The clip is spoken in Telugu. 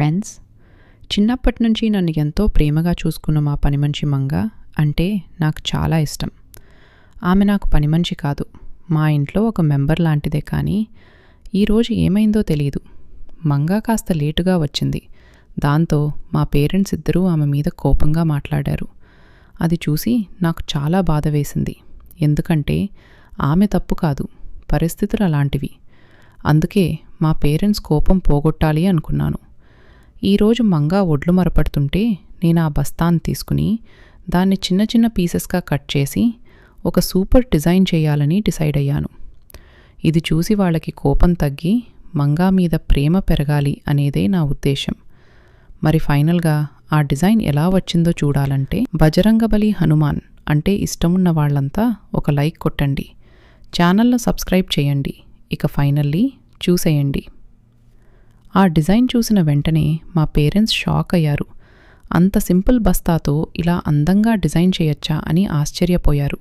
ఫ్రెండ్స్, చిన్నప్పటి నుంచి నన్ను ఎంతో ప్రేమగా చూసుకున్న మా పనిమనిషి మంగ అంటే నాకు చాలా ఇష్టం. ఆమె నాకు పనిమనిషి కాదు, మా ఇంట్లో ఒక మెంబర్ లాంటిదే. కానీ ఈరోజు ఏమైందో తెలియదు. మంగ కాస్త లేటుగా వచ్చింది. దాంతో మా పేరెంట్స్ ఇద్దరూ ఆమె మీద కోపంగా మాట్లాడారు. అది చూసి నాకు చాలా బాధ వేసింది. ఎందుకంటే ఆమె తప్పు కాదు, పరిస్థితులు అలాంటివి. అందుకే మా పేరెంట్స్ కోపం పోగొట్టాలి అనుకున్నాను. ఈరోజు మంగ ఒడ్లు మరపడుతుంటే నేను ఆ బస్తాన్ని తీసుకుని దాన్ని చిన్న చిన్న పీసెస్గా కట్ చేసి ఒక సూపర్ డిజైన్ చేయాలని డిసైడ్ అయ్యాను. ఇది చూసి వాళ్ళకి కోపం తగ్గి మంగా మీద ప్రేమ పెరగాలి అనేదే నా ఉద్దేశం. మరి ఫైనల్గా ఆ డిజైన్ ఎలా వచ్చిందో చూడాలంటే బజరంగబలి హనుమాన్ అంటే ఇష్టమున్న వాళ్ళంతా ఒక లైక్ కొట్టండి, ఛానల్లో సబ్స్క్రైబ్ చేయండి. ఇక ఫైనల్లీ చూసేయండి. ఆ డిజైన్ చూసిన వెంటనే మా పేరెంట్స్ షాక్ అయ్యారు. అంత సింపుల్ బస్తాతో ఇలా అందంగా డిజైన్ చేయొచ్చా అని ఆశ్చర్యపోయారు.